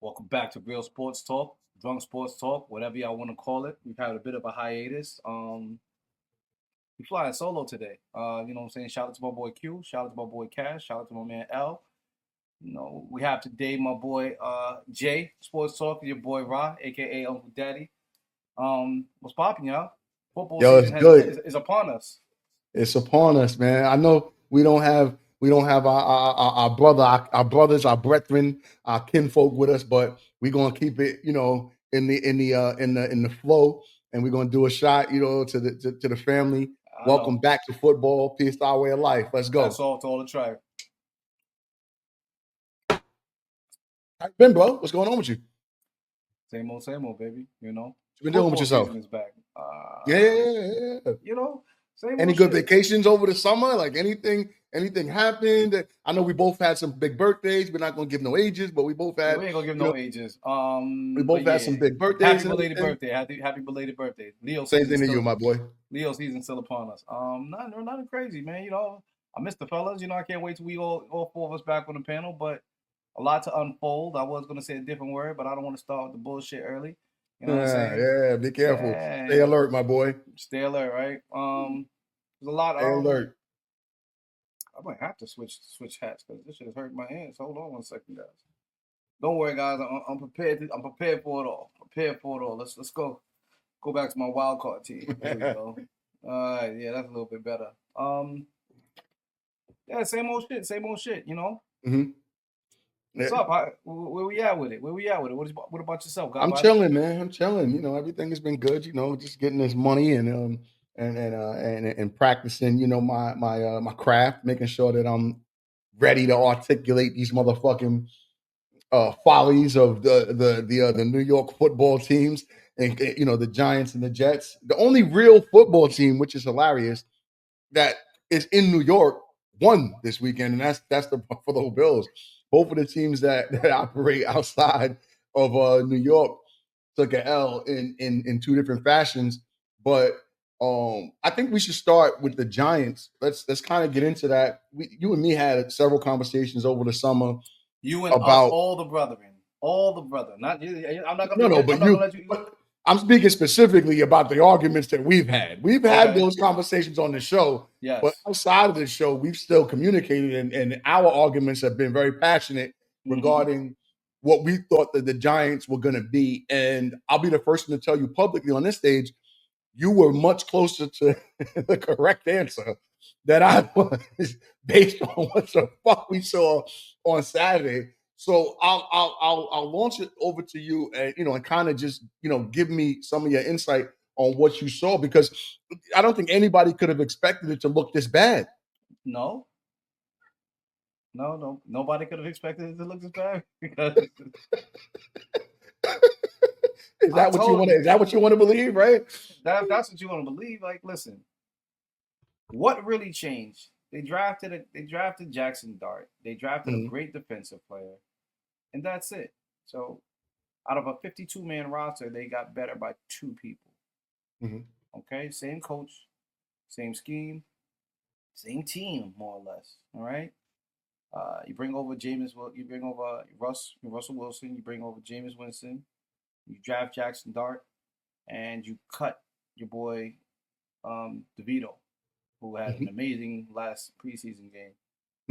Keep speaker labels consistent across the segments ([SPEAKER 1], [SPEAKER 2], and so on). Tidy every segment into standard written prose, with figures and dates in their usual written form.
[SPEAKER 1] Welcome back to Real Sports Talk, Drunk Sports Talk, whatever y'all want to call it. We've had a bit of a hiatus. We flying solo today. You know what I'm saying? Shout out to my boy Q, shout out to my boy Cash, shout out to my man L. We have today my boy Jay, Sports Talk, your boy Ra, aka Uncle Daddy. What's popping, y'all? Football
[SPEAKER 2] Yo, it's
[SPEAKER 1] season
[SPEAKER 2] good.
[SPEAKER 1] is upon us.
[SPEAKER 2] It's upon us, man. I know we don't have our brother, our brothers, our brethren, our kinfolk with us, but we're gonna keep it, in the flow, and we're gonna do a shot, to the family.
[SPEAKER 1] I
[SPEAKER 2] Welcome
[SPEAKER 1] know.
[SPEAKER 2] back to football. Peace to our way of life. Let's
[SPEAKER 1] That's
[SPEAKER 2] go.
[SPEAKER 1] all to all the tribe.
[SPEAKER 2] How you been, bro? What's going on with you?
[SPEAKER 1] Same old, baby.
[SPEAKER 2] What you been doing with
[SPEAKER 1] Football
[SPEAKER 2] yourself?
[SPEAKER 1] season is back.
[SPEAKER 2] Yeah, yeah, yeah, yeah.
[SPEAKER 1] You know, same
[SPEAKER 2] Any
[SPEAKER 1] old
[SPEAKER 2] good
[SPEAKER 1] shit.
[SPEAKER 2] vacations over the summer? Like anything happened? I know we both had some big birthdays. We're not gonna give no ages, but we both
[SPEAKER 1] Yeah,
[SPEAKER 2] had,
[SPEAKER 1] we ain't gonna give
[SPEAKER 2] you know,
[SPEAKER 1] no ages.
[SPEAKER 2] we
[SPEAKER 1] But
[SPEAKER 2] both had
[SPEAKER 1] yeah,
[SPEAKER 2] some big
[SPEAKER 1] happy
[SPEAKER 2] birthdays and
[SPEAKER 1] belated
[SPEAKER 2] everything.
[SPEAKER 1] birthday. Happy belated birthday.
[SPEAKER 2] Same thing to you, my boy.
[SPEAKER 1] Leo season still upon us. Nothing crazy, man. I miss the fellas. I can't wait till we all four of us back on the panel. But a lot to unfold. I was gonna say a different word, but I don't want to start with the bullshit early. You know what I'm
[SPEAKER 2] Yeah,
[SPEAKER 1] saying?
[SPEAKER 2] yeah. Be careful. Stay
[SPEAKER 1] Yeah,
[SPEAKER 2] alert, my boy.
[SPEAKER 1] stay alert, right? There's a lot.
[SPEAKER 2] Stay alert.
[SPEAKER 1] I might have to switch hats because this shit has hurt my hands. Hold on one second, guys. Don't worry, guys. I'm prepared. I'm prepared for it all. Prepared for it all. Let's go back to my wild card team. There we go. All right, yeah, that's a little bit better. Yeah, same old shit. Same old shit.
[SPEAKER 2] hmm
[SPEAKER 1] What's up? Where we at with it? Where we at with it? What about yourself,
[SPEAKER 2] I'm
[SPEAKER 1] Godfather?
[SPEAKER 2] chilling, man. I'm chilling. Everything has been good. Just getting this money and practicing. My craft, making sure that I'm ready to articulate these motherfucking follies of the New York football teams and the Giants and the Jets. The only real football team, which is hilarious, that is in New York won this weekend, and that's the Buffalo Bills. Both of the teams that operate outside of New York took an L in two different fashions. But I think we should start with the Giants. Let's kind of get into that. You and me had several conversations over the summer
[SPEAKER 1] You and us,
[SPEAKER 2] about
[SPEAKER 1] all the brethren. Not you.
[SPEAKER 2] no,
[SPEAKER 1] I'm
[SPEAKER 2] but
[SPEAKER 1] not gonna let you.
[SPEAKER 2] but I'm speaking specifically about the arguments that we've had. We've had
[SPEAKER 1] Okay.
[SPEAKER 2] those conversations on the show, but
[SPEAKER 1] Yes.
[SPEAKER 2] outside of the show, we've still communicated, and our arguments have been very passionate
[SPEAKER 1] Mm-hmm.
[SPEAKER 2] regarding what we thought that the Giants were going to be. And I'll be the first one to tell you publicly on this stage, you were much closer to the correct answer than I was based on what the fuck we saw on Saturday. So I'll launch it over to you, and kind of just give me some of your insight on what you saw, because I don't think anybody could have expected it to look this bad.
[SPEAKER 1] No, no. Nobody could have expected it to look this bad because
[SPEAKER 2] Is
[SPEAKER 1] I
[SPEAKER 2] that what you
[SPEAKER 1] told
[SPEAKER 2] want?
[SPEAKER 1] you
[SPEAKER 2] Is that what you want to believe? Right?
[SPEAKER 1] that's what you want to believe. Like, listen, what really changed? They drafted Jaxon Dart. They drafted a
[SPEAKER 2] Mhm,
[SPEAKER 1] great defensive player, and that's it. So out of a 52-man roster, they got better by two people.
[SPEAKER 2] mhm,
[SPEAKER 1] Okay, same coach, same scheme, same team, more or less. All right. You bring over you bring over Russell Wilson. You bring over Jameis Winston. You draft Jaxon Dart, and you cut your boy DeVito, who had an
[SPEAKER 2] mhm,
[SPEAKER 1] amazing last preseason game.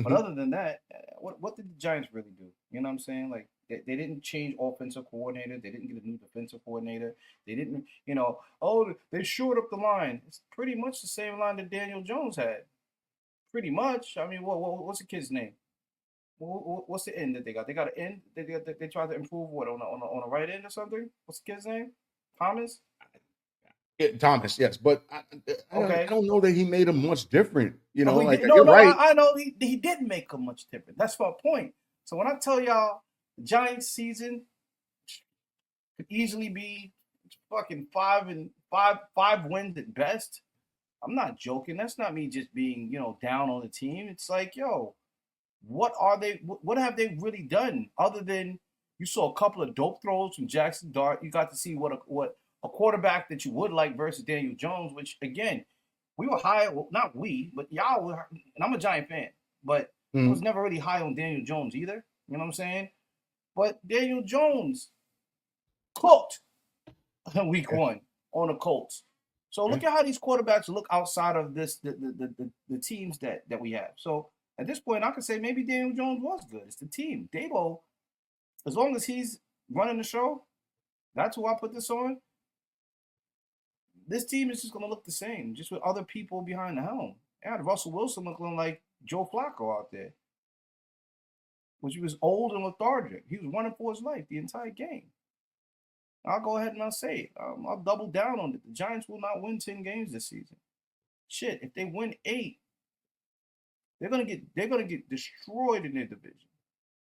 [SPEAKER 1] But
[SPEAKER 2] mhm,
[SPEAKER 1] other than that, what did the Giants really do? You know what I'm saying? Like they didn't change offensive coordinator. They didn't get a new defensive coordinator. They didn't, they shored up the line. It's pretty much the same line that Daniel Jones had. Pretty much. I mean, what's the kid's name? What's the end that they got? They got an end. They tried to improve what on a right end or something. What's the kid's name? Thomas.
[SPEAKER 2] Yeah, Thomas, yes, but I
[SPEAKER 1] Okay.
[SPEAKER 2] don't know that he made him much different.
[SPEAKER 1] Oh, he
[SPEAKER 2] Like
[SPEAKER 1] did. No,
[SPEAKER 2] you're
[SPEAKER 1] no.
[SPEAKER 2] right.
[SPEAKER 1] I know he didn't make a much difference. That's my point. So when I tell y'all the Giants season could easily be fucking five wins at best, I'm not joking. That's not me just being down on the team. It's like, yo, what are they? What have they really done other than you saw a couple of dope throws from Jaxon Dart? You got to see what a quarterback that you would like versus Daniel Jones, which again, we were high. Well, not we, but y'all were. And I'm a Giant fan, but I was
[SPEAKER 2] Mhm.
[SPEAKER 1] never really high on Daniel Jones either. You know what I'm saying? But Daniel Jones cooked week one on the Colts. So look at how these quarterbacks look outside of the teams that we have. So at this point, I could say maybe Daniel Jones was good. It's the team. Dabo, as long as he's running the show, that's who I put this on. This team is just going to look the same, just with other people behind the helm. Yeah, Russell Wilson looking like Joe Flacco out there, which he was old and lethargic. He was running for his life the entire game. I'll go ahead and I'll say it. I'll double down on it. The Giants will not win 10 games this season. Shit, if they win 8, they're gonna get destroyed in their division.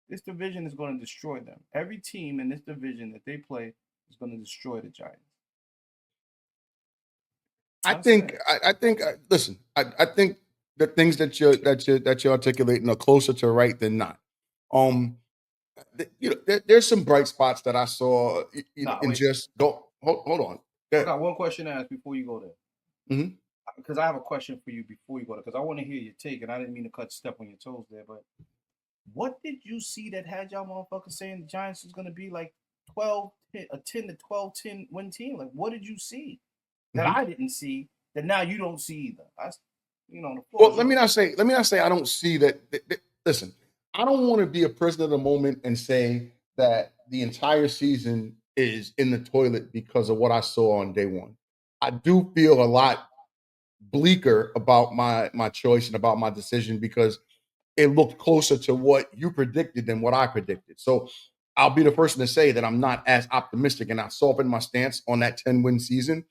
[SPEAKER 1] This division is going to destroy them. Every team in this division that they play is going to destroy the Giants.
[SPEAKER 2] I think. Listen, I think the things that you're articulating are closer to right than not. There's some bright spots that I saw. Just go. Hold on.
[SPEAKER 1] I got one question to ask before you go there.
[SPEAKER 2] Mm-hmm.
[SPEAKER 1] Because I have a question for you before you go there. Because I want to hear your take, and I didn't mean to cut step on your toes there, but what did you see that had y'all motherfuckers saying the Giants is going to be like a 10 to 12-10 win team? Like, what did you see that I didn't see that now you don't see either?
[SPEAKER 2] Well, let me not say I don't see that. Listen, I don't want to be a prisoner of the moment and say that the entire season is in the toilet because of what I saw on day one. I do feel a lot bleaker about my choice and about my decision because it looked closer to what you predicted than what I predicted. So I'll be the person to say that I'm not as optimistic, and I softened my stance on that 10-win season.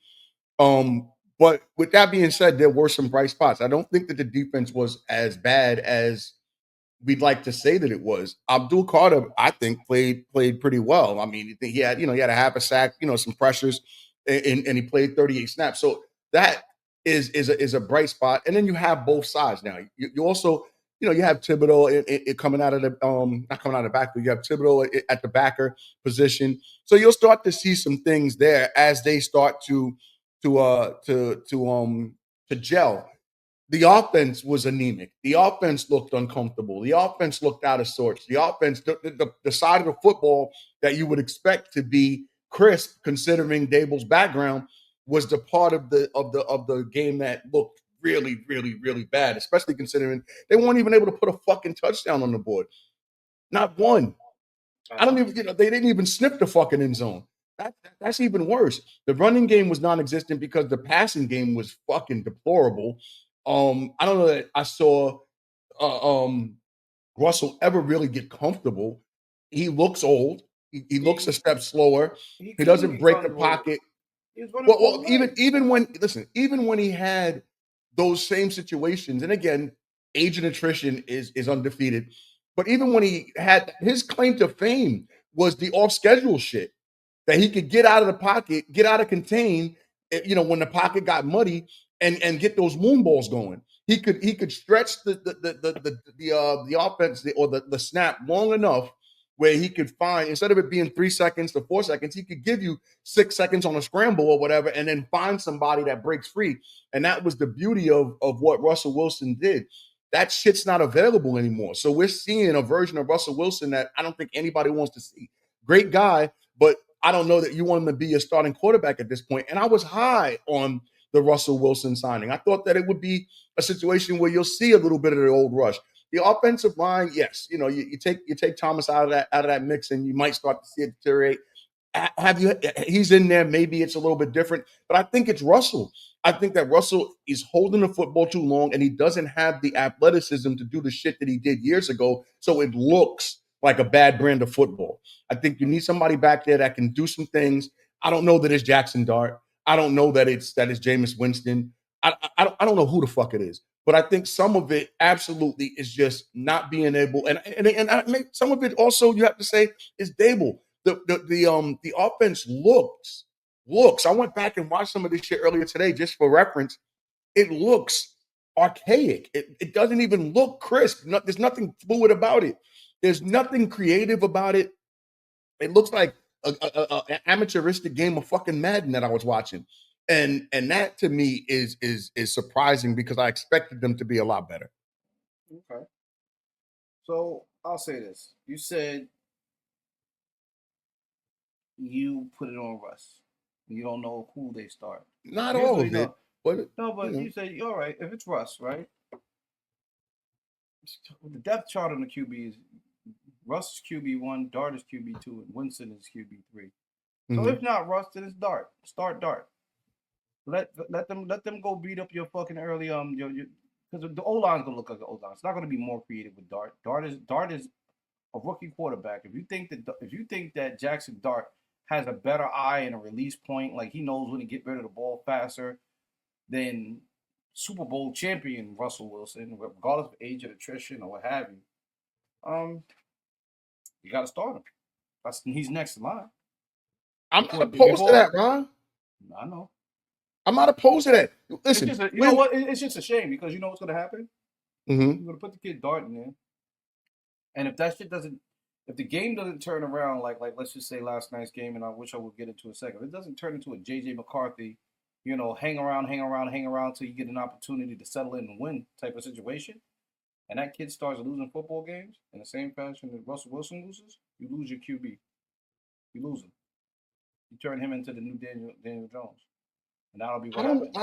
[SPEAKER 2] But with that being said, there were some bright spots. I don't think that the defense was as bad as we'd like to say that it was. Abdul Carter, I think, played pretty well. I mean, he had a half a sack, some pressures, and he played 38 snaps. So that is a bright spot. And then you have both sides now. You also, you have Thibodeau coming out of the not coming out of the backfield. You have Thibodeau at the backer position. So you'll start to see some things there as they start to gel. The offense was anemic. The offense looked uncomfortable. The offense looked out of sorts. The offense, the side of the football that you would expect to be crisp, considering Dable's background, was the part of the game that looked really, really, really bad, especially considering they weren't even able to put a fucking touchdown on the board. Not one. I don't even, they didn't even sniff the fucking end zone. That's even worse. The running game was non-existent because the passing game was fucking deplorable. I don't know that I saw Russell ever really get comfortable. He looks old. He looks a step slower. He doesn't break the pocket. Well, even when he had those same situations, and again, age and attrition is undefeated. But even when he had his claim to fame was the off-schedule shit that he could get out of the pocket, get out of contain, when the pocket got muddy, and get those moon balls going. He could stretch the offense or the snap long enough where he could find, instead of it being 3 seconds to 4 seconds, he could give you 6 seconds on a scramble or whatever, and then find somebody that breaks free. And that was the beauty of what Russell Wilson did. That shit's not available anymore. So we're seeing a version of Russell Wilson that I don't think anybody wants to see. Great guy, but I don't know that you want him to be a starting quarterback at this point. And I was high on the Russell Wilson signing. I thought that it would be a situation where you'll see a little bit of the old rush. The offensive line, yes, you take Thomas out of that mix, and you might start to see it deteriorate. He's in there. Maybe it's a little bit different, but I think it's Russell. I think that Russell is holding the football too long, and he doesn't have the athleticism to do the shit that he did years ago. So it looks like a bad brand of football. I think you need somebody back there that can do some things. I don't know that it's Jaxon Dart. I don't know that it's Jameis Winston. I don't know who the fuck it is. But I think some of it absolutely is just not being able, and some of it also you have to say is Dable. The offense looks. I went back and watched some of this shit earlier today just for reference. It looks archaic. It doesn't even look crisp. There's nothing fluid about it. There's nothing creative about it. It looks like an amateuristic game of fucking Madden that I was watching. And that to me is surprising because I expected them to be a lot better.
[SPEAKER 1] Okay. So I'll say this. You said you put it on Russ. You don't know who they start.
[SPEAKER 2] Not
[SPEAKER 1] Here's
[SPEAKER 2] all
[SPEAKER 1] what you
[SPEAKER 2] of it,
[SPEAKER 1] know.
[SPEAKER 2] but
[SPEAKER 1] No, but
[SPEAKER 2] you know.
[SPEAKER 1] you say, all right, if it's Russ, right? The depth chart on the QB is Russ is QB1, Dart is QB2, and Winston is QB3. So
[SPEAKER 2] Mhm.
[SPEAKER 1] if not Russ, then it's Dart. Start Dart. Let them go beat up your fucking early your because the O line's gonna look like the O line. It's not gonna be more creative with Dart. Dart is a rookie quarterback. If you think that Jaxon Dart has a better eye and a release point, like he knows when to get rid of the ball faster than Super Bowl champion Russell Wilson, regardless of age and attrition or what have you, you got to start him. He's next in line.
[SPEAKER 2] I'm not opposed to that, Ron.
[SPEAKER 1] I know.
[SPEAKER 2] I'm not opposed to that.
[SPEAKER 1] It's
[SPEAKER 2] Listen,
[SPEAKER 1] just you know what? It's just a shame because you know what's going to happen.
[SPEAKER 2] Mhm.
[SPEAKER 1] You're going to put the kid Dart in there, and if that shit doesn't, if the game doesn't turn around like let's just say last night's game, and I wish I would get into a second, if it doesn't turn into a JJ McCarthy, hang around till you get an opportunity to settle in and win type of situation, and that kid starts losing football games in the same fashion that Russell Wilson loses, you lose your QB. You lose him. You turn him into the new Daniel Jones, and that'll be
[SPEAKER 2] I
[SPEAKER 1] what
[SPEAKER 2] don't
[SPEAKER 1] happens.